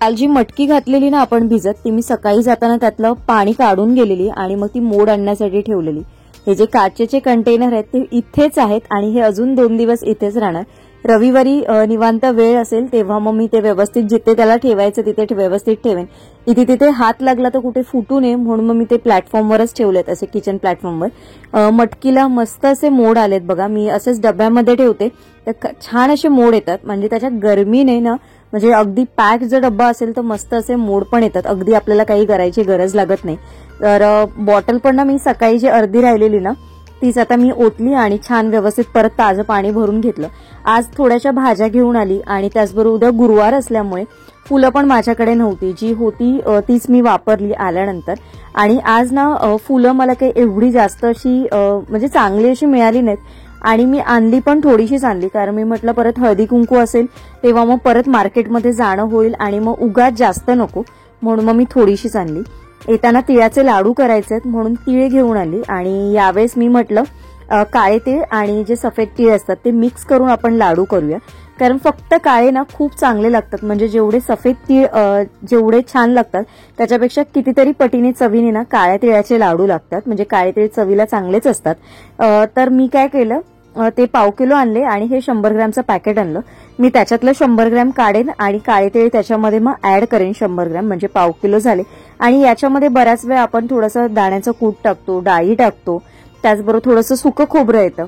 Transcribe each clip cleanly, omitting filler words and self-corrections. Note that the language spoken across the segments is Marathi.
काल जी मटकी घातलेली ना आपण भिजत, ती मी सकाळी जाताना त्यातलं पाणी काढून गेलेली आणि मग ती मोड आणण्यासाठी ठेवलेली। हे जे काचेचे कंटेनर आहेत ते इथेच आहेत आणि हे अजून 2 दिवस इथेच राहणार। रविवारी निवांत वेळ असेल तेव्हा मग मी ते व्यवस्थित जिथे त्याला ठेवायचं तिथे व्यवस्थित ठेवेन। इथे तिथे हात लागला तर कुठे फुटू नये म्हणून मग मी ते प्लॅटफॉर्मवरच ठेवलेत, असे किचन प्लॅटफॉर्मवर। मटकीला मस्त असे मोड आलेत बघा, मी असेच डब्यामध्ये ठेवते तर छान असे मोड येतात, म्हणजे त्याच्यात गरमीने ना, म्हणजे अगदी पॅक जर डब्बा असेल तर मस्त असे मोड पण येतात, अगदी आपल्याला काही करायची गरज लागत नाही। तर बॉटल पण ना मी सकाळी जी अर्धी राहिलेली ना तीच आता मी ओतली आणि छान व्यवस्थित परत ताजं पाणी भरून घेतलं। आज थोड्याशा भाज्या घेऊन आली आणि त्याचबरोबर उद्या गुरुवार असल्यामुळे फुलं पण माझ्याकडे नव्हती, जी होती तीच मी वापरली आल्यानंतर। आणि आज ना फुलं मला काही एवढी जास्त अशी म्हणजे चांगली अशी मिळाली नाहीत आणि मी आणली पण थोडीशीच आणली, कारण मी म्हटलं परत हळदी कुंकू असेल तेव्हा मग परत मार्केटमध्ये जाणं होईल आणि मग उगाच जास्त नको, म्हणून मग मी थोडीशीच आणली। येताना तिळाचे लाडू करायचे आहेत म्हणून तीळ घेऊन आली आणि यावेळेस मी म्हटलं काळे तीळ आणि जे सफेद तीळ असतात ते मिक्स करून आपण लाडू करूया, कारण फक्त काळे ना खूप चांगले लागतात, म्हणजे जेवढे सफेद तीळ जेवढे छान लागतात त्याच्यापेक्षा कितीतरी पटीने चवीने ना काळ्या तिळाचे लाडू लागतात, म्हणजे काळे तीळ चवीला चांगलेच असतात। तर मी काय केलं, ते पाव किलो आणले आणि हे 100 ग्रॅमचं पॅकेट आणलं। मी त्याच्यातलं 100 ग्रॅम काढेन आणि काळे तीळ त्याच्यामध्ये मग ऍड करेन 100 ग्रॅम, म्हणजे पाव किलो झाले। आणि याच्यामध्ये बऱ्याच वेळ आपण थोडंसं दाण्याचं कूट टाकतो, डाळी टाकतो, त्याचबरोबर थोडंसं सुकं खोबरं येतं,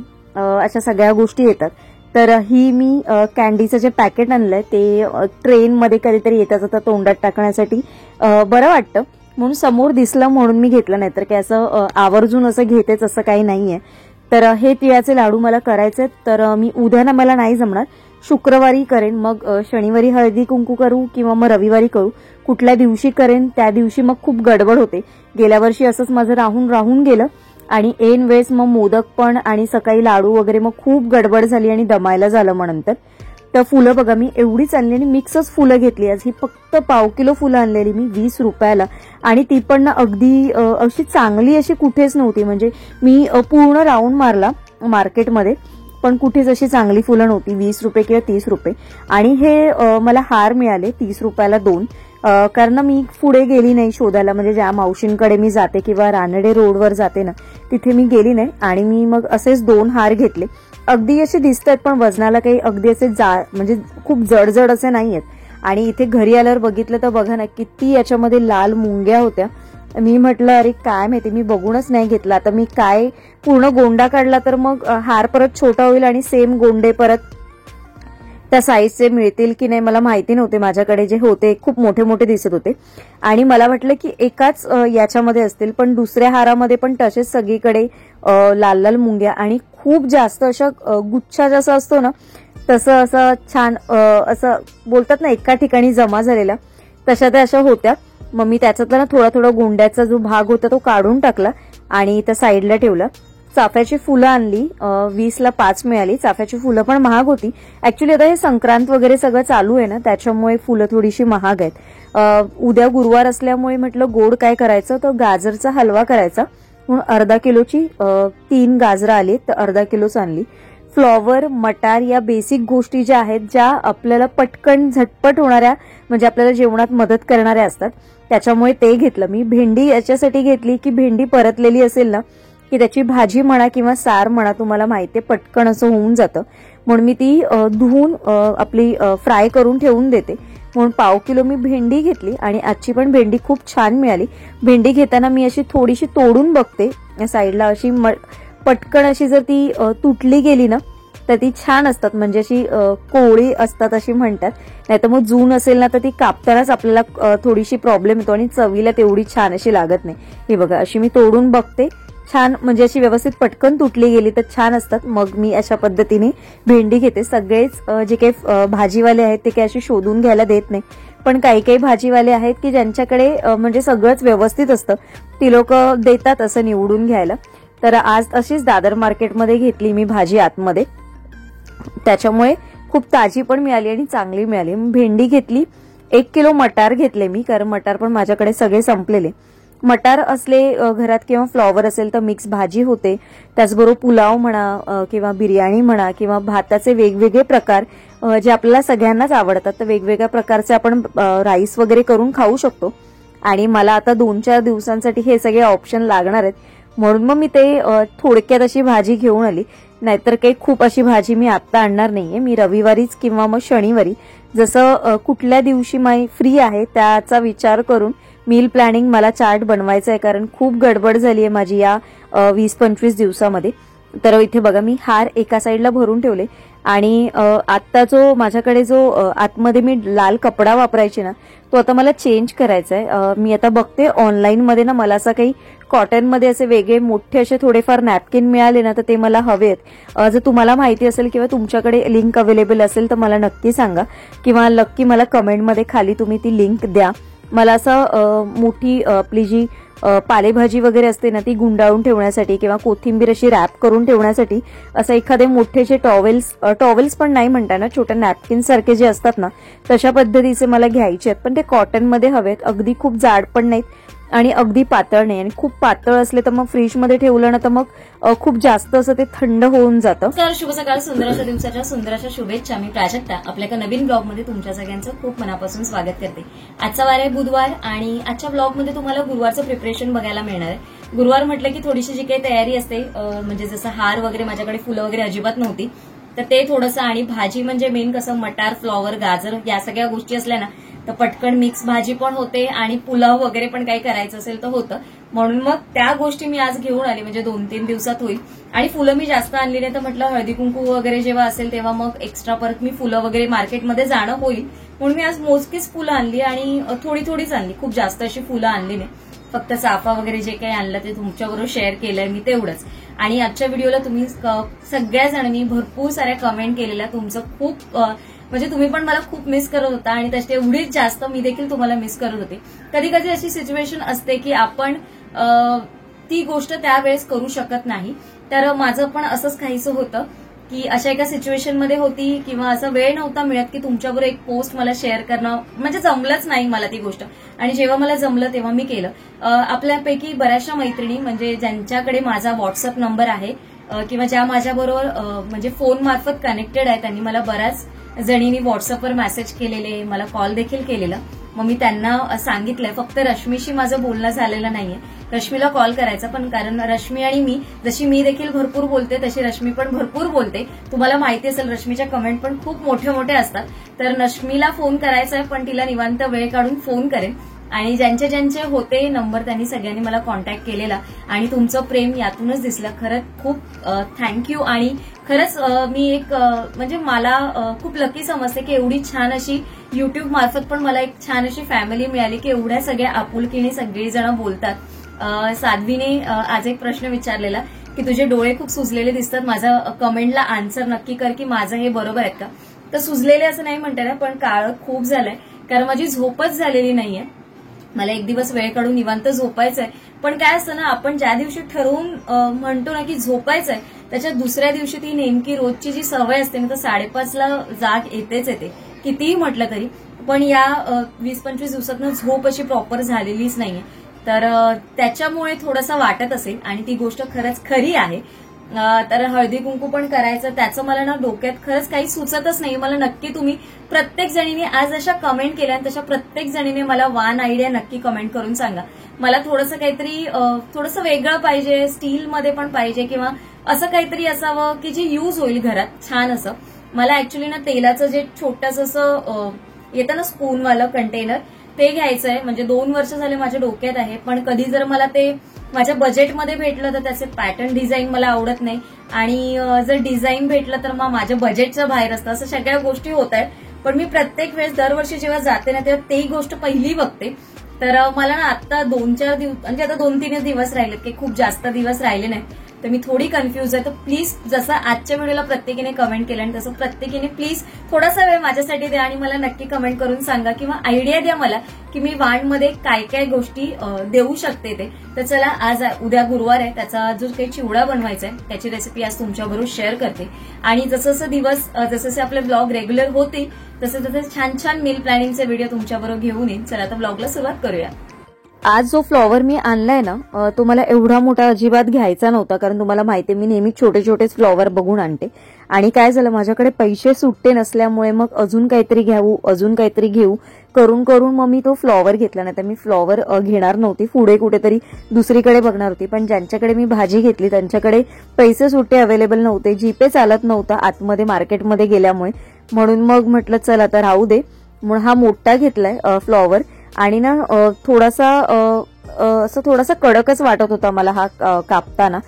अशा सगळ्या गोष्टी येतात। तर ही मी कॅन्डीचं जे पॅकेट आणलंय ते ट्रेनमध्ये कधीतरी येता जाता तोंडात टाकण्यासाठी बरं वाटतं म्हणून समोर दिसलं म्हणून मी घेतलं, नाही तर काय असं आवर्जून असं घेतेच असं काही नाहीये। तर हे तिळाचे लाडू मला करायचे, तर मी उद्या ना मला नाही जमणार, शुक्रवारी करेन, मग शनिवारी हळदी कुंकू करू किंवा मग रविवारी करू, कुठल्या दिवशी करेन त्या दिवशी मग खूप गडबड होते। गेल्या वर्षी असंच माझं राहून गेलं आणि ऐन वेळेस मग मोदक पण आणि सकाळी लाडू वगैरे, मग खूप गडबड झाली आणि दमायला झालं मग नंतर। तर फुलं बघा मी एवढीच आणली आणि मिक्सच फुलं घेतली आज, ही फक्त पाव किलो फुलं आणलेली मी 20 रुपयाला, आणि ती पण ना अगदी अशी चांगली अशी कुठेच नव्हती, म्हणजे मी पूर्ण राऊंड मारला मार्केटमध्ये पण कुठेच अशी चांगली फुलं नव्हती। 20 रुपये किंवा 30 रुपये, आणि हे मला हार मिळाले 30 रुपयाला 2, कारण मी पुढे गेली नाही शोधायला, म्हणजे ज्या मावशींकडे मी जाते किंवा रानडे रोडवर जाते ना तिथे मी गेली नाही, आणि मी मग असेच 2 हार घेतले। अगदी असे दिसतात पण वजनाला काही अगदी असे म्हणजे खूप जड असे नाहीयेत। आणि इथे घरी आल्यावर बघितलं तर बघा ना किती याच्यामध्ये लाल मुंग्या होत्या। मी म्हटलं अरे काय माहिती, मी बघूनच नाही घेतला, आता मी काय पूर्ण गोंडा काढला तर मग हार परत छोटा होईल आणि सेम गोंडे परत त्या साईजचे मिळतील की नाही मला माहिती नव्हते, माझ्याकडे जे होते खूप मोठे मोठे दिसत होते आणि मला वाटलं की एकाच याच्यामध्ये असतील, पण दुसऱ्या हारामध्ये पण तसेच सगळीकडे लाल लाल मुंग्या आणि खूप जास्त अशा गुच्छा जसा असतो ना तसं असं छान असं बोलतात ना एका ठिकाणी जमा झालेला, तशा त्या अशा होत्या। मग मी त्याच्यातला ना थोडा गोंड्याचा जो भाग होता तो काढून टाकला आणि त्या साईडला ठेवला। चाफ्याची फुलं आणली, 20 ला 5 मिळाली। चाफ्याची फुलं पण महाग होती ऍक्च्युली, आता हे संक्रांत वगैरे सगळं चालू आहे ना त्याच्यामुळे फुलं थोडीशी महाग आहेत। उद्या गुरुवार असल्यामुळे म्हटलं गोड काय करायचं, तर गाजरचा हलवा करायचा म्हणून अर्धा किलोची 3 गाजरं आली तर अर्धा किलोच आणली। फ्लॉवर, मटार या बेसिक गोष्टी ज्या आहेत ज्या आपल्याला पटकन झटपट होणाऱ्या, म्हणजे आपल्याला जेवणात मदत करणाऱ्या असतात, त्याच्यामुळे ते घेतलं मी। भेंडी याच्यासाठी घेतली की भेंडी परतलेली असेल ना की त्याची भाजी म्हणा किंवा सार म्हणा, तुम्हाला माहितीये पटकन असं होऊन जातं, म्हणून मी ती धुवून आपली फ्राय करून ठेवून देते, म्हणून पाव किलो मी भेंडी घेतली आणि आजची पण भेंडी खूप छान मिळाली। भेंडी घेताना मी अशी थोडीशी तोडून बघते साईडला, अशी पटकन अशी जर ती तुटली गेली ना तर ती छान असतात, म्हणजे अशी कोवळी असतात अशी म्हणतात, नाहीतर मग जून असेल ना तर ती कापतानाच आपल्याला थोडीशी प्रॉब्लेम येतो आणि चवीला तेवढी छान अशी लागत नाही। हे बघा अशी मी तोडून बघते, छान म्हणजे अशी व्यवस्थित पटकन तुटली गेली तर छान असतात, मग मी अशा पद्धतीने भेंडी घेते। सगळेच जे काही भाजीवाले आहेत ते काही अशी शोधून घ्यायला देत नाही, पण काही भाजीवाले आहेत की ज्यांच्याकडे म्हणजे सगळंच व्यवस्थित असतं, ती लोक देतात असं निवडून घ्यायला। तर आज अशीच दादर मार्केटमध्ये घेतली मी भाजी आतमध्ये, त्याच्यामुळे खूप ताजी पण मिळाली आणि चांगली मिळाली। भेंडी घेतली, 1 किलो मटार घेतले मी, कारण मटार पण माझ्याकडे सगळे संपलेले। मटार असले घरात किंवा फ्लॉवर असेल तर मिक्स भाजी होते, त्याचबरोबर पुलाव म्हणा किंवा बिर्याणी म्हणा किंवा भाताचे वेगवेगळे प्रकार जे आपल्याला सगळ्यांनाच आवडतात. तर वेगवेगळ्या प्रकारचे आपण राईस वगैरे करून खाऊ शकतो. आणि मला आता 2-4 दिवसांसाठी हे सगळे ऑप्शन लागणार आहेत, म्हणून मग मी ते थोडक्यात अशी भाजी घेऊन आली. नाहीतर काही खूप अशी भाजी मी आता आणणार नाहीये. मी रविवारीच किंवा मग शनिवारी जसं कुठल्या दिवशी मी फ्री आहे त्याचा विचार करून मील प्लॅनिंग मला चार्ट बनवायचा आहे, कारण खूप गडबड झाली आहे माझी या 20-25 दिवसामध्ये. तर इथे बघा मी हार एका साईडला भरून ठेवले आणि आता जो माझ्याकडे जो आतमध्ये मी लाल कपडा वापरायचे ना, तो आता मला चेंज करायचा आहे. मी आता बघते ऑनलाईनमध्ये ना, मला असं काही कॉटनमध्ये असे वेगळे मोठे असे थोडेफार नॅपकिन मिळाले ना, तर ते मला हवेत. जर तुम्हाला माहिती असेल किंवा तुमच्याकडे लिंक अवेलेबल असेल तर मला नक्की सांगा, किंवा नक्की मला कमेंटमध्ये खाली तुम्ही ती लिंक द्या. मला असं मोठी आपली जी पालेभाजी वगैरे असते ना, ती गुंडाळून ठेवण्यासाठी किंवा कोथिंबीर अशी रॅप करून ठेवण्यासाठी असं एखादे मोठेसे टॉवेल्स पण नाही म्हणता ना, छोट्या नॅपकिन सारखे जे असतात ना, तशा पद्धतीचे मला घ्यायचे आहेत. पण ते कॉटनमध्ये हवेत, अगदी खूप जाड पण नाहीत आणि अगदी पातळ नाही. आणि खूप पातळ असले तर मग फ्रीजमध्ये ठेवलं ना तर मग खूप जास्त असं ते थंड होऊन जातं. तर शुभ सकाळ, सुंदर अशा दिवसाच्या सुंदर अशा शुभेच्छा. मी प्राजक्ता आपल्या एका नवीन ब्लॉगमध्ये तुमच्या सगळ्यांचं खूप मनापासून स्वागत करते. आजचा वार आहे बुधवार आणि आजच्या ब्लॉगमध्ये तुम्हाला गुरुवारचं प्रिपरेशन बघायला मिळणार आहे. गुरुवार म्हटलं की थोडीशी जी काही तयारी असते, म्हणजे जसं हार वगैरे, माझ्याकडे फुलं वगैरे अजिबात नव्हती, तर ते थोडंसं, आणि भाजी म्हणजे मेन कसं मटार, फ्लॉवर, गाजर या सगळ्या गोष्टी असल्या ना तर पटकन मिक्स भाजी पण होते आणि पुलाव वगैरे पण काही करायचं असेल तर होतं. म्हणून मग त्या गोष्टी मी आज घेऊन आली, म्हणजे 2-3 दिवसात होईल. आणि फुलं मी जास्त आणली नाही, तर म्हटलं हळदी कुंकू वगैरे जेव्हा असेल तेव्हा मग एक्स्ट्रा परत मी फुलं वगैरे मार्केटमध्ये जाणं होईल, म्हणून मी आज मोजकीच फुलं आणली आणि थोडीच आणली, खूप जास्त अशी फुलं आणली नाही. फक्त चाफा वगैरे जे काही आणलं ते तुमच्याबरोबर शेअर केलंय मी, तेवढंच. आणि आजच्या व्हिडिओला तुम्ही सगळ्या जणांनी भरपूर साऱ्या कमेंट केलेल्या, तुमचं खूप म्हणजे तुम्ही पण मला खूप मिस करत होता आणि त्याच्या एवढीच जास्त मी देखील तुम्हाला मिस करत होते. कधी कधी अशी सिच्युएशन असते की आपण ती गोष्ट त्यावेळेस करू शकत नाही. तर माझं पण असंच काहीसं होतं की अशा एका सिच्युएशनमध्ये होती, किंवा असं वेळ नव्हता मिळत की तुमच्याबरोबर एक पोस्ट मला शेअर करणं, म्हणजे जमलंच नाही मला ती गोष्ट. आणि जेव्हा मला जमलं तेव्हा मी केलं. आपल्यापैकी बऱ्याचशा मैत्रिणी, म्हणजे ज्यांच्याकडे माझा व्हॉट्सअप नंबर आहे किंवा ज्या माझ्याबरोबर म्हणजे फोन मार्फत कनेक्टेड आहे, त्यांनी मला बऱ्याच जणींनी व्हॉट्सअपवर मेसेज केलेले, मला कॉल देखील केलेला. मग मी त्यांना सांगितलंय, फक्त रश्मीशी माझं बोलणं झालेलं नाहीये. रश्मीला कॉल करायचा, पण कारण रश्मी आणि मी, जशी मी देखील भरपूर बोलते तशी रश्मी पण भरपूर बोलते. तुम्हाला माहिती असेल रश्मीच्या कमेंट पण खूप मोठे असतात. तर रश्मीला फोन करायचा आहे, पण तिला निवांत वेळ काढून फोन करेन. आणि ज्यांचे होते नंबर त्यांनी सगळ्यांनी मला कॉन्टॅक्ट केलेला आणि तुमचं प्रेम यातूनच दिसलं. खरंच खूप थँक्यू. आणि खरंच मी एक म्हणजे मला खूप लकी समजते की एवढी छान अशी युट्यूब मार्फत पण मला एक छान अशी फॅमिली मिळाली की एवढ्या सगळ्या आपुलकीने सगळेजण बोलतात. साध्वीने आज एक प्रश्न विचारलेला की तुझे डोळे खूप सुजलेले दिसतात, माझा कमेंटला आन्सर नक्की कर की माझं हे बरोबर आहेत का. तर सुजलेले असं नाही म्हणता येणार, पण काळं खूप झालंय, कारण माझी झोपच झालेली नाहीये. मला एक दिवस वेळ काढून निवांत झोपायचंय. पण काय असतं ना, आपण ज्या दिवशी ठरवून म्हणतो ना की झोपायचंय, त्याच्या दुसऱ्या दिवशी ती नेमकी रोजची जी सवय असते ना, तर 5:30ला जाग येतेच येते, कितीही म्हटलं तरी. पण या 20-25 दिवसातनं झोप अशी प्रॉपर झालेलीच नाहीये. तर त्याच्यामुळे थोडंसं वाटत असेल, आणि ती गोष्ट खरंच खरी आहे. तर हळदी कुंकू पण करायचं, त्याचं मला ना डोक्यात खरंच काही सुचतच नाही. मला नक्की तुम्ही प्रत्येक जणीने आज अशा कमेंट केल्या, आणि तशा प्रत्येक जणीने मला वन आयडिया नक्की कमेंट करून सांगा. मला थोडंसं काहीतरी थोडंसं वेगळं पाहिजे, स्टीलमध्ये पण पाहिजे, किंवा असं काहीतरी असावं की जे यूज होईल घरात छान असं. मला ऍक्च्युली ना तेलाचं जे छोटंसं असं येतं ना स्पूनवालं कंटेनर, ते घ्यायचं आहे. म्हणजे 2 वर्ष झाले माझ्या डोक्यात आहे, पण कधी जर मला ते माझ्या बजेटमध्ये भेटलं तर त्याचे पॅटर्न डिझाईन मला आवडत नाही, आणि जर डिझाईन भेटलं तर मग माझ्या बजेटच्या बाहेर असतं. असं सगळ्या गोष्टी होत आहेत. पण मी प्रत्येक वेळेस दरवर्षी जेव्हा जाते ना तेव्हा ती गोष्ट पहिली बघते. तर मला ना आता 2-4 दिवस, म्हणजे आता 2-3 दिवस राहिलेत, की खूप जास्त दिवस राहिले नाहीत, तर मी थोडी कन्फ्यूज आहे. तर प्लीज जसं आजच्या व्हिडिओला प्रत्येकीने कमेंट केलं, आणि तसं प्रत्येकीने प्लीज थोडासा वेळ माझ्यासाठी द्या आणि मला नक्की कमेंट करून सांगा, किंवा आयडिया द्या मला की मी वाणमध्ये काय काय गोष्टी देऊ शकते ते. तर चला, आज उद्या गुरुवार आहे, त्याचा जो काही चिवडा बनवायचा आहे त्याची रेसिपी आज तुमच्याबरोबर शेअर करते. आणि जसं दिवस जसे आपले ब्लॉग रेग्युलर होते तसे छान छान मील प्लॅनिंगचे व्हिडिओ तुमच्याबरोबर घेऊन येईन. चला आता ब्लॉगला सुरुवात करूया. आज जो फ्लॉवर मी आणलाय ना तो मला एवढा मोठा अजिबात घ्यायचा नव्हता, कारण तुम्हाला माहिती आहे मी नेहमी छोटे छोटेच फ्लॉवर बघून आणते. आणि काय झालं, माझ्याकडे पैसे सुट्टे नसल्यामुळे मग अजून काहीतरी घेऊ करून करून मग मी तो फ्लॉवर घेतला. नाही तर मी फ्लॉवर घेणार नव्हती, पुढे कुठेतरी दुसरीकडे बघणार होती. पण ज्यांच्याकडे मी भाजी घेतली त्यांच्याकडे पैसे सुट्टे अवेलेबल नव्हते, जीपे चालत नव्हता आतमध्ये मार्केटमध्ये गेल्यामुळे. म्हणून मग म्हटलं चल आता राहू दे, म्हणून हा मोठा घेतलाय फ्लॉवर. आणि ना थोडासा कडकच वाटत होता मला हा कापताना.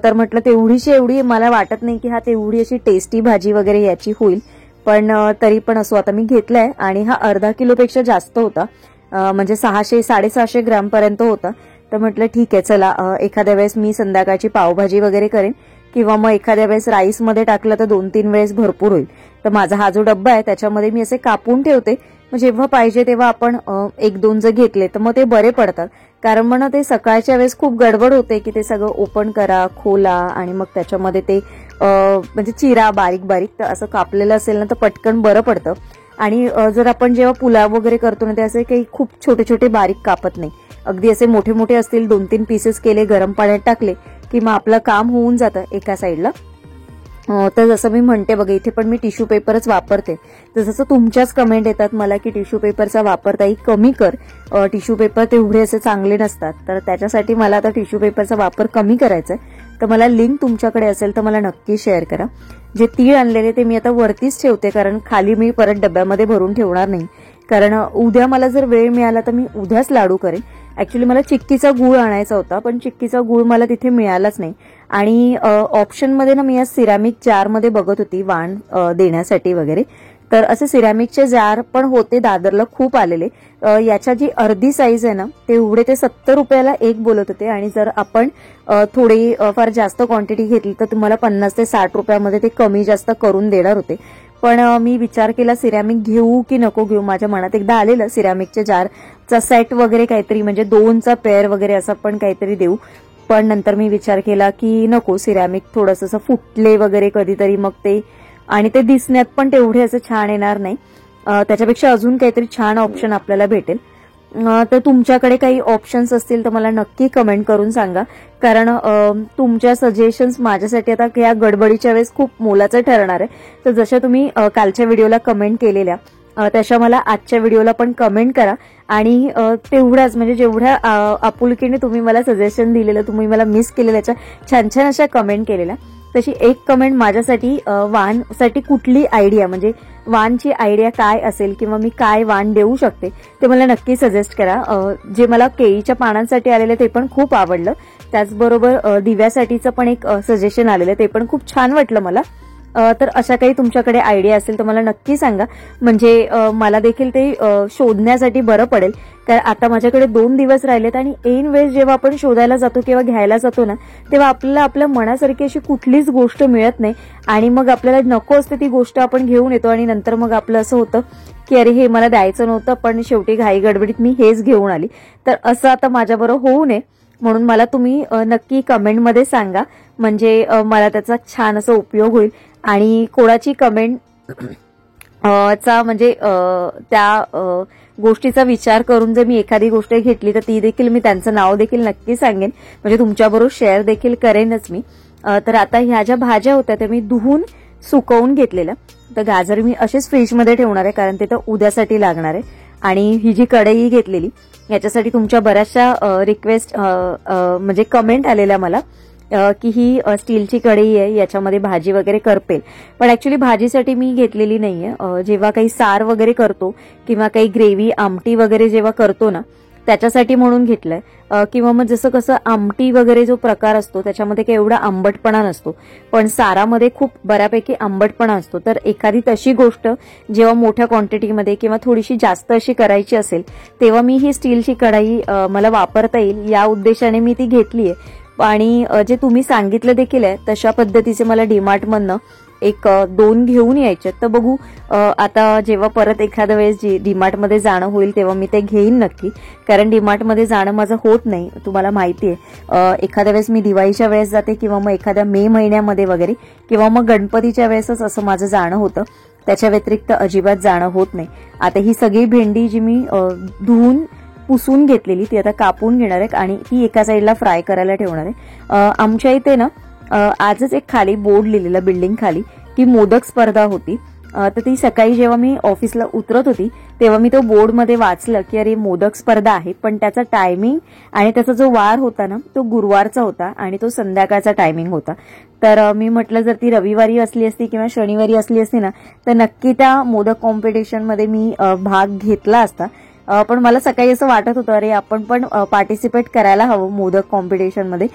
तर म्हटलं एवढी मला वाटत नाही की हा तेवढी अशी टेस्टी भाजी वगैरे याची होईल. पण तरी पण असो, आता मी घेतलाय. आणि हा अर्धा किलोपेक्षा जास्त होता, म्हणजे 600-650 ग्राम पर्यंत होता. तर म्हटलं ठीक आहे चला, एखाद्या वेळेस मी संध्याकाळची पावभाजी वगैरे करेन किंवा मग एखाद्या वेळेस राईसमध्ये टाकलं तर 2-3 वेळेस भरपूर होईल. तर माझा हा जो डब्बा आहे त्याच्यामध्ये मी असे कापून ठेवते, मग जेव्हा पाहिजे तेव्हा आपण 1-2 जर घेतले तर मग ते बरे पडतात. कारण मग ते सकाळच्या वेळेस खूप गडबड होते की ते सगळं ओपन करा, खोला आणि मग त्याच्यामध्ये ते म्हणजे चिरा बारीक बारीक. तर असं कापलेलं असेल ना तर पटकन बरं पडतं. आणि जर आपण जेव्हा पुलाव वगैरे करतो ना ते असे काही खूप छोटे छोटे बारीक कापत नाही, अगदी असे मोठे मोठे असतील 2-3 पीसेस केले, गरम पाण्यात टाकले की मग आपलं काम होऊन जातं एका साईडला. तर जसं मी म्हणते बघा, इथे पण मी टिश्यू पेपरच वापरते. तर जसं तुमच्याच कमेंट येतात मला की टिश्यू पेपरचा वापर ताई कमी कर, टिश्यू पेपर तेवढे असे चांगले नसतात. तर त्याच्यासाठी मला आता टिश्यू पेपरचा वापर कमी करायचा आहे. तर मला लिंक तुमच्याकडे असेल तर मला नक्की शेअर करा. जे तीळ आणलेले ते मी आता वरतीच ठेवते, कारण खाली मी परत डब्यामध्ये भरून ठेवणार नाही. कारण उद्या मला जर वेळ मिळाला तर मी उद्याच लाडू करेन. ऍक्च्युली मला चिक्कीचा गूळ आणायचा होता, पण चिक्कीचा गूळ मला तिथे मिळालाच नाही. आणि ऑप्शनमध्ये ना मी आज सिरॅमिक जारमध्ये बघत होती वाण देण्यासाठी वगैरे. तर असे सिरॅमिकचे जार पण होते, दादरला खूप आलेले. याच्या जी अर्धी साईज आहे ना तेवढे ते 70 रुपयाला एक बोलत होते. आणि जर आपण थोडी फार जास्त क्वांटिटी घेतली तर तुम्हाला 50 ते 60 रुपयामध्ये ते कमी जास्त करून देणार होते. पण मी विचार केला सिरॅमिक घेऊ की नको घेऊ. माझ्या मनात एकदा आलेलं सिरॅमिकच्या जारचा सेट वगैरे काहीतरी, म्हणजे 2चा पेअर वगैरे असं पण काहीतरी देऊ. पण नंतर मी विचार केला की नको, सिरॅमिक थोडंसं फुटले वगैरे कधीतरी मग ते, आणि ते दिसण्यात पण तेवढे असं छान येणार नाही. त्याच्यापेक्षा अजून काहीतरी छान ऑप्शन आपल्याला भेटेल. तर तुमच्याकडे काही ऑप्शन्स असतील तर मला नक्की कमेंट करून सांगा, कारण तुमच्या सजेशन्स माझ्यासाठी आता या गडबडीच्या वेळेस खूप मोलाचं ठरणार आहे. तर जशा तुम्ही कालच्या व्हिडिओला कमेंट केलेल्या तशा मला आजच्या व्हिडिओला पण कमेंट करा. आणि तेवढ्याच म्हणजे जेवढ्या आपुलकीने तुम्ही मला सजेशन दिलेलं, तुम्ही मला मिस केलेल्याच्या छान छान अशा कमेंट केलेल्या, तशी एक कमेंट माझ्यासाठी वाणसाठी कुठली आयडिया, म्हणजे वाणची आयडिया काय असेल किंवा मी काय वाण देऊ शकते ते मला नक्की सजेस्ट करा. जे मला केळीच्या पानांसाठी आलेलं ते पण खूप आवडलं. त्याचबरोबर दिव्यासाठीचं पण एक सजेशन आलेलं ते पण खूप छान वाटलं मला. तर अशा काही तुमच्याकडे आयडिया असेल तर मला नक्की सांगा, म्हणजे मला देखील ते शोधण्यासाठी बरं पडेल. कारण आता माझ्याकडे 2 दिवस राहिलेत आणि ऐन वेळेस जेव्हा आपण शोधायला जातो किंवा घ्यायला जातो ना तेव्हा आपल्याला आपल्या मनासारखी अशी कुठलीच गोष्ट मिळत नाही. आणि मग आपल्याला नको असते ती गोष्ट आपण घेऊन येतो आणि नंतर मग आपलं असं होतं की अरे हे मला द्यायचं नव्हतं, पण शेवटी घाई गडबडीत मी हेच घेऊन आली. तर असं आता माझ्याबरोबर होऊ नये म्हणून मला तुम्ही नक्की कमेंटमध्ये सांगा, म्हणजे मला त्याचा छान असा उपयोग होईल. आणि कोणाची कमेंट चा म्हणजे त्या गोष्टीचा विचार करून जर मी एखादी गोष्ट घेतली तर ती देखील मी त्यांचं नाव देखील नक्की सांगेन, म्हणजे तुमच्याबरोबर शेअर देखील करेनच मी. तर आता ह्या ज्या भाज्या होत्या त्या मी धुवून सुकवून घेतलेल्या. तर गाजर मी असेच फ्रीजमध्ये ठेवणार आहे कारण ते तर उद्यासाठी लागणार आहे. आणि ही जी कढई घेतलेली याच्यासाठी तुमच्या बऱ्याचशा रिक्वेस्ट म्हणजे कमेंट आलेल्या मला की ही स्टीलची कढई आहे, याच्यामध्ये भाजी वगैरे करपेल. पण ऍक्च्युली भाजीसाठी मी घेतलेली नाहीये. जेव्हा काही सार वगैरे करतो किंवा काही ग्रेव्ही आमटी वगैरे जेव्हा करतो ना त्याच्यासाठी म्हणून घेतलंय. किंवा मग जसं कसं आमटी वगैरे जो प्रकार असतो त्याच्यामध्ये काही एवढा आंबटपणा नसतो, पण सारामध्ये खूप बऱ्यापैकी आंबटपणा असतो. तर एखादी तशी गोष्ट जेव्हा मोठ्या क्वांटिटीमध्ये किंवा थोडीशी जास्त अशी करायची असेल तेव्हा मी ही स्टीलची कढई मला वापरता येईल या उद्देशाने मी ती घेतलीय. आणि जे तुम्ही सांगितलं देखील आहे तशा पद्धतीचे मला डीमार्टमधनं 1-2 घेऊन यायचे. तर बघू आता जेव्हा परत एखाद्या वेळेस डीमार्टमध्ये जाणं होईल तेव्हा मी ते घेईन नक्की, कारण डीमार्टमध्ये जाणं माझं होत नाही तुम्हाला माहिती आहे. एखाद्या वेळेस मी दिवाळीच्या वेळेस जाते किंवा मग एखाद्या मे महिन्यामध्ये वगैरे किंवा मग गणपतीच्या वेळेसच असं माझं जाणं होतं, त्याच्या व्यतिरिक्त अजिबात जाणं होत नाही. आता ही सगळी भेंडी जी मी धुवून पुसून घेतलेली, ती आता कापून घेणार आहे आणि ती एका साईडला फ्राय करायला ठेवणार आहे. आमच्या इथे ना आजच एक खाली बोर्ड लिहिलेला बिल्डिंग खाली की मोदक स्पर्धा होती. तर ती सकाळी जेव्हा मी ऑफिसला उतरत होती तेव्हा मी तो बोर्डमध्ये वाचलं की अरे मोदक स्पर्धा आहे, पण त्याचा टायमिंग आणि त्याचा जो वार होता ना तो गुरुवारचा होता आणि तो संध्याकाळचा टायमिंग होता. तर मी म्हटलं जर ती रविवारी असली असती किंवा शनिवारी असली असती ना तर नक्की त्या मोदक कॉम्पिटिशनमध्ये मी भाग घेतला असता. पण मला सकाळी असं वाटत होतं अरे आपण पण पार्टिसिपेट करायला हवं मोदक कॉम्पिटिशनमध्ये,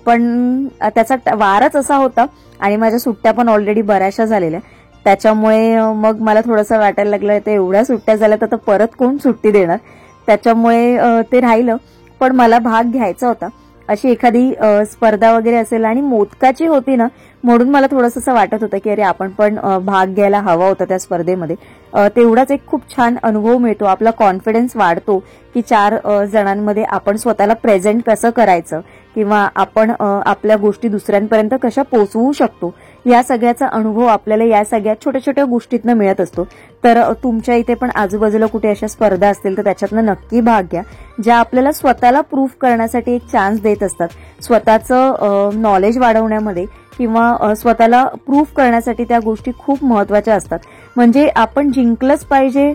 पण त्याचा वारच असा होता आणि माझ्या सुट्ट्या पण ऑलरेडी बऱ्याचशा झालेल्या. त्याच्यामुळे मग मला थोडंसं वाटायला लागलं ते एवढ्या सुट्ट्या झाल्या तर परत कोण सुट्टी देणार, त्याच्यामुळे ते राहिलं. पण मला भाग घ्यायचा होता. अशी एखादी स्पर्धा वगैरे असेल आणि मोदकाची होती ना म्हणून मला थोडंसं असं वाटत होतं की अरे आपण पण भाग घ्यायला हवा होता त्या स्पर्धेमध्ये. तेवढाच एक खूप छान अनुभव मिळतो, आपला कॉन्फिडन्स वाढतो की 4 जणांमध्ये आपण स्वतःला प्रेझेंट कसं करायचं किंवा आपण आपल्या गोष्टी दुसऱ्यांपर्यंत कशा पोहोचवू शकतो, या सगळ्याचा अनुभव आपल्याला या सगळ्या छोट्या छोट्या गोष्टीतनं मिळत असतो. तर तुमच्या इथे पण आजूबाजूला कुठे अशा स्पर्धा असतील तर त्याच्यातनं नक्की भाग घ्या, ज्या आपल्याला स्वतःला प्रूफ करण्यासाठी एक चान्स देत असतात, स्वतःचं नॉलेज वाढवण्यामध्ये किंवा स्वतःला प्रूफ करण्यासाठी त्या गोष्टी खूप महत्वाच्या असतात. म्हणजे आपण जिंकलंच पाहिजे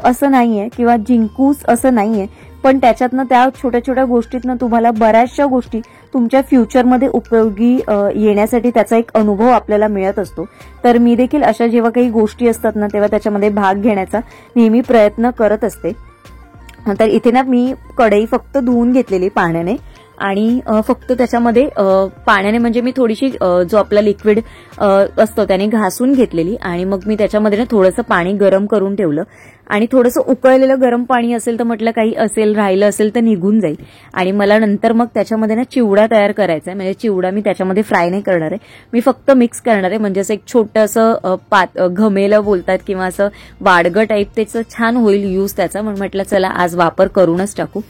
असं नाहीये किंवा जिंकूच असं नाहीये, पण त्याच्यातनं त्या छोट्या छोट्या गोष्टीतनं तुम्हाला बऱ्याचशा गोष्टी तुमच्या फ्युचरमध्ये उपयोगी येण्यासाठी त्याचा एक अनुभव आपल्याला मिळत असतो. तर मी देखील अशा जेव्हा काही गोष्टी असतात ना तेव्हा त्याच्यामध्ये भाग घेण्याचा नेहमी प्रयत्न करत असते. तर इथे ना मी कढई फक्त धुवून घेतलेली पाण्याने आणि फक्त त्याच्यामध्ये पाण्याने म्हणजे मी थोडीशी जो आपला लिक्विड असतो त्याने घासून घेतलेली आणि मग मी त्याच्यामध्ये ना थोडंसं पाणी गरम करून ठेवलं आणि थोडंसं उकळलेलं गरम पाणी असेल तर म्हटलं काही असेल राहिलं असेल तर निघून जाईल. आणि मला नंतर मग त्याच्यामध्ये ना चिवडा तयार करायचा आहे, म्हणजे चिवडा मी त्याच्यामध्ये फ्राय नाही करणार आहे, मी फक्त मिक्स करणार आहे. म्हणजे असं एक छोटंसं घमेलं बोलतात किंवा असं वाडगं टाईप त्याचं छान होईल यूज त्याचा, म्हणून म्हटलं चला आज वापर करूनच टाकू.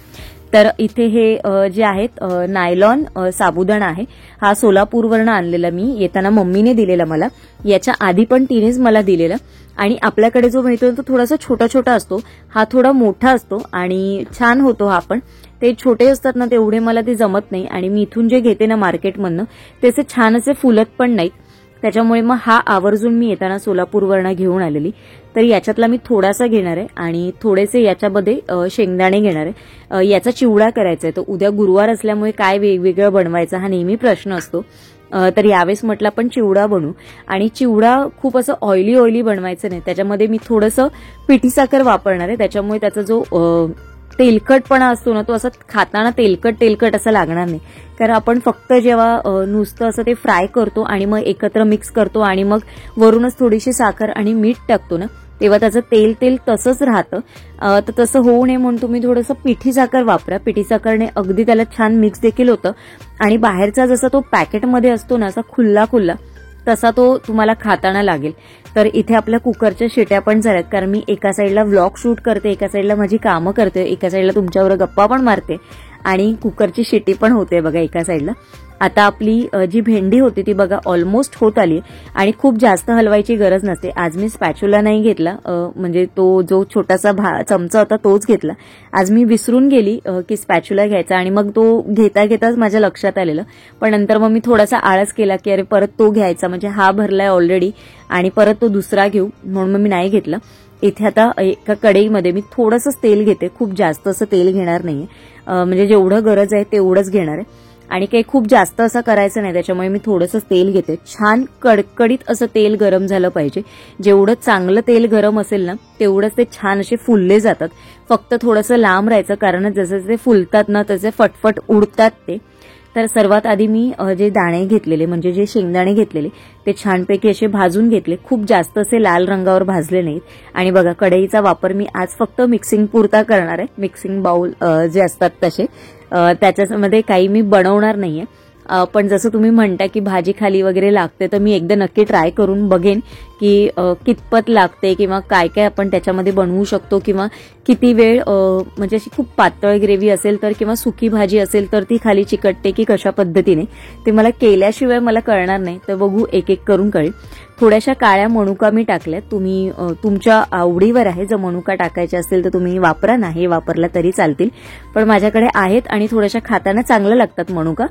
तर इथे हे जे आहेत नायलॉन साबुदाणा आहे, हा सोलापूरवरनं आणलेला मी, येताना मम्मीने दिलेला मला, याच्या आधी पण तिनेच मला दिलेला. आणि आपल्याकडे जो मिळतो तो थोडासा छोटा छोटा असतो, हा थोडा मोठा असतो आणि छान होतो हा पण. ते छोटे असतात ना तेवढे मला ते जमत नाही आणि मी इथून जे घेते ना मार्केटमधनं त्याचे छान असे फुलत पण नाहीत, त्याच्यामुळे मग हा आवर्जून मी येताना सोलापूरवरनं घेऊन आलेली. तर याच्यातला मी थोडासा घेणार आहे आणि थोडेसे याच्यामध्ये शेंगदाणे घेणार आहे. याचा चिवडा करायचा आहे. तर उद्या गुरुवार असल्यामुळे काय वेगवेगळं बनवायचं हा नेहमी प्रश्न असतो. तर यावेळेस म्हटलं आपण चिवडा बनवू आणि चिवडा खूप असं ऑइली बनवायचं नाही, त्याच्यामध्ये मी थोडंसं पिठी साखर वापरणार आहे, त्याच्यामुळे त्याचा जो तेलकटपणा असतो ना तो असं खाताना तेलकट असं लागणार नाही. कारण आपण फक्त जेव्हा नुसतं असं ते फ्राय करतो आणि मग एकत्र मिक्स करतो आणि मग वरूनच थोडीशी साखर आणि मीठ टाकतो ना तेव्हा त्याचं तेल तसंच राहतं. तर तसं होऊ नये म्हणून तुम्ही थोडंसं पिठी साखर वापरा. पिठी साखरने अगदी त्याला छान मिक्स देखील होतं आणि बाहेरचा जसा तो पॅकेटमध्ये असतो ना असा खुल्ला तसा तो तुम्हाला खाताना लागेल. तर इथे आपल्या कुकरच्या शिट्या पण झाल्यात, कारण मी एका साईडला व्लॉग शूट करते, एका साईडला माझी कामं करते, एका साईडला तुमच्यावर गप्पा पण मारते आणि कुकरची शिटी पण होते बघा एका साईडला. आता आपली जी भेंडी होती ती बघा ऑलमोस्ट होत आली आणि खूप जास्त हलवायची गरज नसते. आज मी स्पॅच्युला नाही घेतला, म्हणजे तो जो छोटासा चमचा होता तोच घेतला. आज मी विसरून गेली की स्पॅच्युला घ्यायचा आणि मग तो घेताच माझ्या लक्षात आलेलं, पण नंतर मग मी थोडासा आळस केला की अरे परत तो घ्यायचा, म्हणजे हा भरलाय ऑलरेडी आणि परत तो दुसरा घेऊ, म्हणून मग मी नाही घेतला. इथे आता एका कढईमध्ये मी थोडंसं तेल घेते, खूप जास्त असं तेल घेणार नाहीये, म्हणजे जेवढं गरज आहे तेवढंच घेणार आहे आणि काही खूप जास्त असं करायचं नाही, त्याच्यामुळे मी थोडंसं तेल घेते. छान कडकडीत असं तेल गरम झालं पाहिजे. जेवढं चांगलं तेल गरम असेल ना तेवढंच ते छान असे फुलले जातात. फक्त थोडंसं लांब राहायचं, कारण जसं ते फुलतात ना तसे फटफट उडतात ते. तर सर्वात आधी मी जे दाणे घेतलेले म्हणजे जे शेंगदाणे घेतलेले ते छानपैकी असे भाजून घेतले, खूप जास्त असे लाल रंगावर भाजले नाहीत. आणि बघा कढईचा वापर मी आज फक्त मिक्सिंग पुरता करणार आहे, मिक्सिंग बाउल जे असतात तसे, त्याच्यामध्ये काही मी बनवणार नाहीये. पण जसं तुम्ही म्हणता की भाजी खाली वगैरे लागते तर मी एकदा नक्की ट्राय करून बघेन की कितपत लागते किंवा काय काय आपण त्याच्यामध्ये बनवू शकतो किंवा किती वेळ म्हणजे अशी खूप पातळ ग्रेव्ही असेल तर किंवा सुकी भाजी असेल तर ती खाली चिकटते की कशा पद्धतीने, ते मला केल्याशिवाय मला कळणार नाही. तर बघू, एक एक करून कळेल. थोड्याशा काळ्या मनुका मी टाकल्यात. तुम्ही तुमच्या आवडीवर आहे, जर मनुका टाकायचे असतील तर तुम्ही वापरा, नाही वापरला तरी चालतील, पण माझ्याकडे आहेत आणि थोड्याशा खाताना चांगलं लागतात मनुका,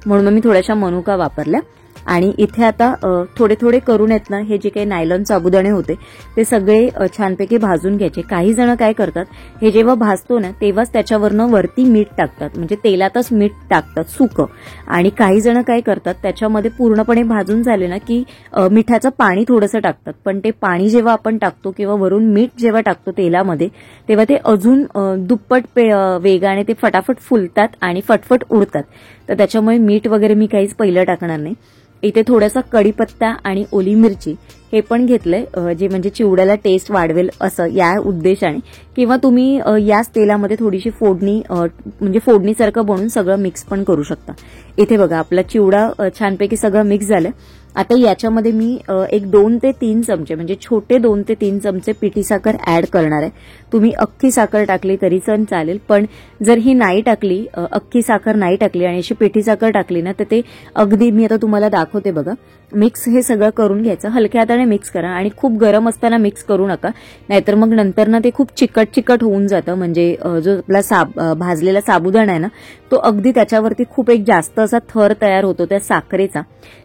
म्हणून मी थोड्याशा मनुका वापरल्या. आणि इथे आता थोडे थोडे करून आहेत ना, हे जे काही नायलॉन साबुदाणे होते ते सगळे छानपैकी भाजून घ्यायचे. काही जण काय करतात, हे जेव्हा भाजतो ना तेव्हाच त्याच्यावरनं वरती मीठ टाकतात, म्हणजे तेलातच मीठ टाकतात सुकं. आणि काही जण काय करतात, त्याच्यामध्ये पूर्णपणे भाजून झाले ना की मिठाचं पाणी थोडंसं टाकतात. पण ते पाणी जेव्हा आपण टाकतो किंवा वरून मीठ जेव्हा टाकतो तेलामध्ये, तेव्हा ते अजून दुप्पट वेगाने ते फटाफट फुलतात आणि फटफट उडतात. तर त्याच्यामुळे मीठ वगैरे मी काहीच पहिलं टाकणार नाही. इथे थोडासा कढीपत्ता आणि ओली मिरची हे पण घेतलंय, जे म्हणजे चिवड्याला टेस्ट वाढवेल असं या उद्देशाने, किंवा तुम्ही याच तेलामध्ये थोडीशी फोडणी म्हणजे फोडणीसारखं बनवून सगळं मिक्स पण करू शकता. इथे बघा आपला चिवडा छानपैकी सगळं मिक्स झालं. आता याच्यामध्ये मी एक 2 ते 3 चमचे म्हणजे छोटे 2 ते 3 चमचे पिठी साखर ऍड करणार आहे. तुम्ही अख्खी साखर टाकली तरी पण चालेल, पण जर ही नाही टाकली, अख्खी साखर नाही टाकली आणि अशी पिठी साखर टाकली ना, तर ते अगदी मी आता तुम्हाला दाखवते बघा. मिक्स हे सगळं करून घ्यायचं, हलक्या हाताने मिक्स करा आणि खूप गरम असताना मिक्स करू नका, नाहीतर मग नंतर ना ते खूप चिकट होऊन जातं. म्हणजे जो आपला भाजलेला साबुदाणा आहे ना, तो अगदी त्याच्यावरती खूप एक जास्त असा थर तयार होतो त्या साखरेचा.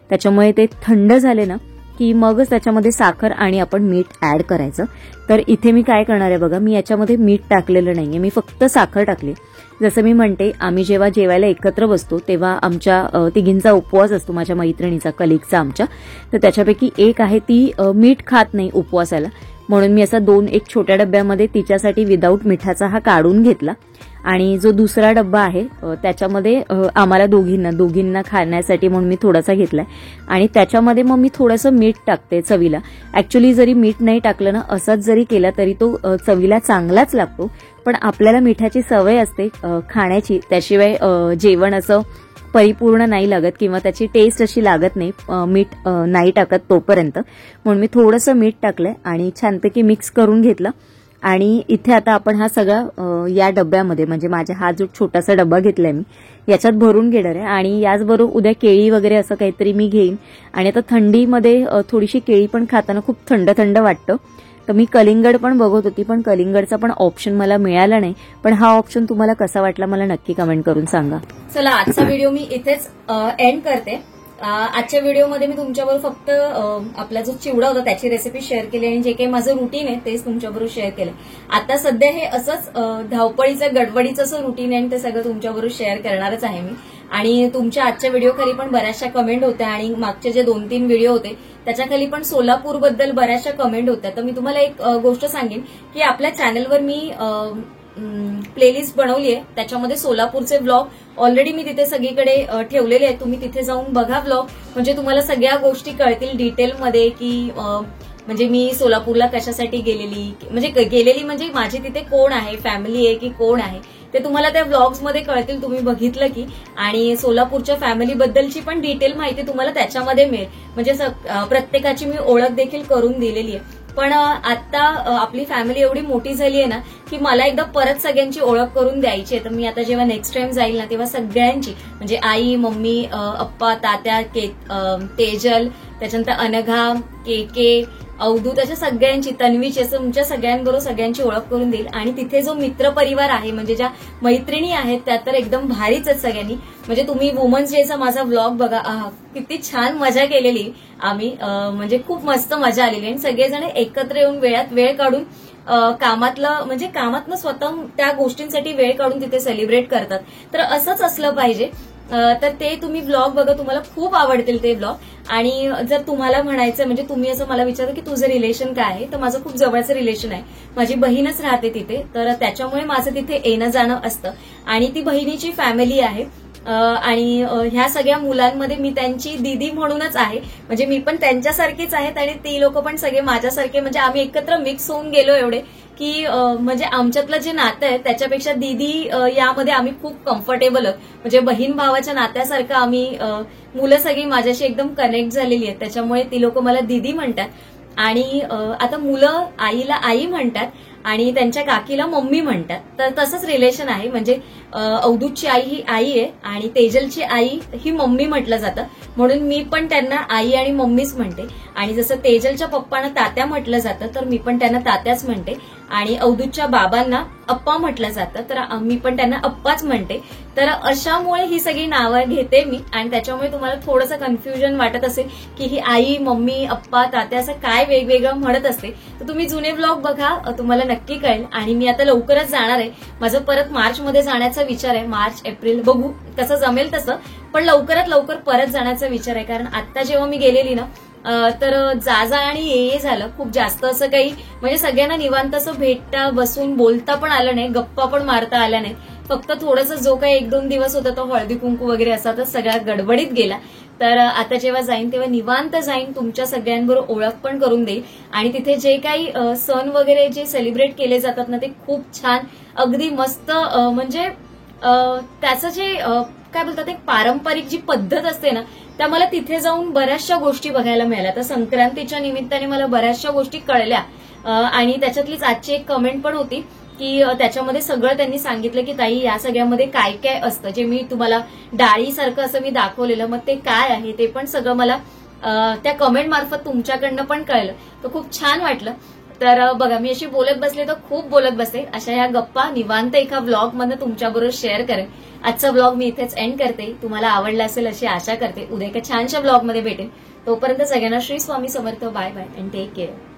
त्याच्यामुळे ते थंड झाले ना की मगच त्याच्यामध्ये साखर आणि आपण मीठ ऍड करायचं. तर इथे मी काय करणार आहे बघा, मी याच्यामध्ये मीठ टाकलेलं नाहीये, मी फक्त साखर टाकली. जसं मी म्हणते, आम्ही जेव्हा जेवायला एकत्र बसतो तेव्हा आमच्या तिघींचा उपवास असतो, माझ्या मैत्रिणीचा, कलिगचा आमच्या. तर त्याच्यापैकी एक आहे ती मीठ खात नाही उपवासाला, म्हणून मी असा 2 एक छोट्या डब्यामध्ये तिच्यासाठी विदाऊट मिठाचा हा काढून घेतला. आणि जो दुसरा डब्बा आहे त्याच्यामध्ये आम्हाला दोघींना खाण्यासाठी म्हणून मी थोडासा घेतलाय. आणि त्याच्यामध्ये मग मी थोडंसं मीठ टाकते चवीला. ऍक्च्युली जरी मीठ नाही टाकलं ना, असंच जरी केला तरी तो चवीला चांगलाच लागतो, पण आपल्याला मिठाची सवय असते खाण्याची, त्याशिवाय जेवण असं परिपूर्ण नाही लागत किंवा त्याची टेस्ट अशी लागत नाही मीठ नाही टाकत तोपर्यंत. म्हणून मी थोडंसं मीठ टाकलंय आणि छानपैकी मिक्स करून घेतलं. आणि इथे आता आपण हा सगळा या डब्यामध्ये, म्हणजे माझा हा जो छोटासा डब्बा घेतलाय मी, याच्यात भरून घेणार आहे. आणि याचबरोबर उद्या केळी वगैरे असं काहीतरी मी घेईन. आणि आता थंडीमध्ये थोडीशी केळी पण खाताना खूप थंड थंड वाटतं. तर मी कलिंगड पण बघत होती, पण कलिंगडचा पण ऑप्शन मला मिळाला नाही. पण हा ऑप्शन तुम्हाला कसा वाटला मला नक्की कमेंट करून सांगा. चला, आजचा व्हिडिओ मी इथेच एंड करते. आजच्या व्हिडिओमध्ये मी तुमच्याबरोबर फक्त आपला जो चिवडा होता त्याची रेसिपी शेअर केली आणि जे काही माझं रुटीन आहे तेच तुमच्याबरोबर शेअर केलं. आता सध्या हे असंच धावपळीचं गडबडीचं असं रुटीन आहे आणि ते सगळं तुमच्याबरोबर शेअर करणारच आहे मी. आणि तुमच्या आजच्या व्हिडिओ खाली पण बऱ्याचशा कमेंट होत्या आणि मागचे जे 2-3 व्हिडिओ होते त्याच्या खाली पण सोलापूरबद्दल बऱ्याचशा कमेंट होत्या. तर मी तुम्हाला एक गोष्ट सांगेन की आपल्या चॅनलवर मी प्लेलिस्ट बनवली आहे, त्याच्यामध्ये सोलापूरचे व्लॉग ऑलरेडी मी तिथे सगळीकडे ठेवलेले आहेत. तुम्ही तिथे जाऊन बघा व्लॉग, म्हणजे तुम्हाला सगळ्या गोष्टी कळतील डिटेलमध्ये की म्हणजे मी सोलापूरला कशासाठी गेलेली म्हणजे माझी तिथे कोण आहे, फॅमिली आहे की कोण आहे, ते तुम्हाला त्या व्लॉग्समध्ये कळतील. तुम्ही बघितलं की. आणि सोलापूरच्या फॅमिलीबद्दलची पण डिटेल माहिती तुम्हाला त्याच्यामध्ये मिळेल. म्हणजे प्रत्येकाची मी ओळख देखील करून दिलेली आहे. पण आता आपली फॅमिली एवढी मोठी झाली आहे ना की मला एकदा परत सगळ्यांची ओळख करून द्यायची आहे. तर मी आता जेव्हा नेक्स्ट टाइम जाईल ना तेव्हा सगळ्यांची, म्हणजे आई, मम्मी, अप्पा, तात्या, तेजल, त्याच्यानंतर अनघा, के, अवधूत, अशा सगळ्यांची, तन्वीची, असं तुमच्या सगळ्यांबरोबर सगळ्यांची ओळख करून देईल. आणि तिथे जो मित्र परिवार आहे, म्हणजे ज्या मैत्रिणी आहेत त्या तर एकदम भारीच आहेत सगळ्यांनी. म्हणजे तुम्ही वुमन्स डेचा माझा व्लॉग बघा, किती छान मजा केलेली आम्ही, म्हणजे खूप मस्त मजा आलेली. आणि सगळेजण एकत्र येऊन वेळ काढून कामातनं स्वतः त्या गोष्टींसाठी वेळ काढून तिथे सेलिब्रेट करतात. तर असंच असलं पाहिजे. तर ते तुम्ही व्लॉग बघा, तुम्हाला खूप आवडतील ते व्लॉग. आणि जर तुम्हाला म्हणायचं, म्हणजे तुम्ही असं मला विचारलं की तुझं रिलेशन काय आहे, तर माझं खूप जवळचं रिलेशन आहे. माझी बहीणच राहते तिथे, तर त्याच्यामुळे माझं तिथे येणं जाणं असतं. आणि ती बहिणीची फॅमिली आहे. आणि ह्या सगळ्या मुलांमध्ये मी त्यांची दीदी म्हणूनच आहे, म्हणजे मी पण त्यांच्यासारखीच आहेत आणि ती लोक पण सगळे माझ्यासारखे. म्हणजे आम्ही एकत्र मिक्स होऊन गेलो एवढे की म्हणजे आमच्यातलं जे नातं आहे त्याच्यापेक्षा दीदी यामध्ये आम्ही खूप कम्फर्टेबल आहोत. म्हणजे बहीण भावाच्या नात्यासारखं आम्ही मुलं सगळी माझ्याशी एकदम कनेक्ट झालेली आहेत, त्याच्यामुळे ती लोक मला दीदी म्हणतात. आणि आता मुलं आईला आई म्हणतात आणि त्यांच्या काकीला मम्मी म्हणतात, तर तसंच रिलेशन आहे. म्हणजे अवधूतची आई ही आई आहे आणि तेजलची आई ही मम्मी म्हटलं जातं, म्हणून मी पण त्यांना आई आणि मम्मीच म्हणते. आणि जसं तेजलच्या पप्पांना तात्या म्हटलं जातं तर मी पण त्यांना तात्याच म्हणते, आणि अवधूतच्या बाबांना अप्पा म्हटलं जातं तर मी पण त्यांना अप्पाच म्हणते. तर अशामुळे ही सगळी नावं घेते मी, आणि त्याच्यामुळे तुम्हाला थोडंसं कन्फ्युजन वाटत असेल की ही आई, मम्मी, अप्पा, तात्या असं काय वेगवेगळं म्हणत असते. तर तुम्ही जुने ब्लॉग बघा, तुम्हाला नक्की कळेल. आणि मी आता लवकरच जाणार आहे, माझं परत मार्चमध्ये जाण्याचा विचार आहे. मार्च एप्रिल बघू कसं जमेल तसं, पण लवकरात लवकर परत जाण्याचा विचार आहे. कारण आता जेव्हा मी गेलेली ना तर जा आणि ये झालं, खूप जास्त असं काही म्हणजे सगळ्यांना निवांत असं भेटता बसून बोलता पण आलं नाही, गप्पा पण मारता आल्या नाही. फक्त थोडंसं जो काही 1-2 दिवस होता तो हळदी कुंकू वगैरे असा तर सगळ्या गडबडीत गेला. तर आता जेव्हा जाईन तेव्हा निवांत जाईन, तुमच्या सगळ्यांबरोबर ओळख पण करून देईल. आणि तिथे जे काही सण वगैरे जे सेलिब्रेट केले जातात ना ते खूप छान, अगदी मस्त. म्हणजे त्याचं जे काय बोलतात एक पारंपरिक जी पद्धत असते ना त्या मला तिथे जाऊन बऱ्याचशा गोष्टी बघायला मिळाल्या. तर संक्रांतीच्या निमित्ताने मला बऱ्याचशा गोष्टी कळल्या. आणि त्याच्यातलीच आजची एक कमेंट पण होती की त्याच्यामध्ये सगळं त्यांनी सांगितलं की ताई या सगळ्यामध्ये काय काय असतं, जे मी तुम्हाला डाळीसारखं असं मी दाखवलेलं, मग ते काय आहे ते पण सगळं मला त्या कमेंट मार्फत तुमच्याकडनं पण कळलं. तर खूप छान वाटलं. तर बघा, मी अशी बोलत बसले तर खूप बोलत बसते. अशा या गप्पा निवांत एका ब्लॉग मधनं तुमच्याबरोबर शेअर करेन. आजचा ब्लॉग मी इथेच एंड करते. तुम्हाला आवडला असेल अशी आशा करते. उद्या एका छानशा ब्लॉगमध्ये भेटेन. तोपर्यंत सगळ्यांना Shri Swami Samarth. Bye bye and take care.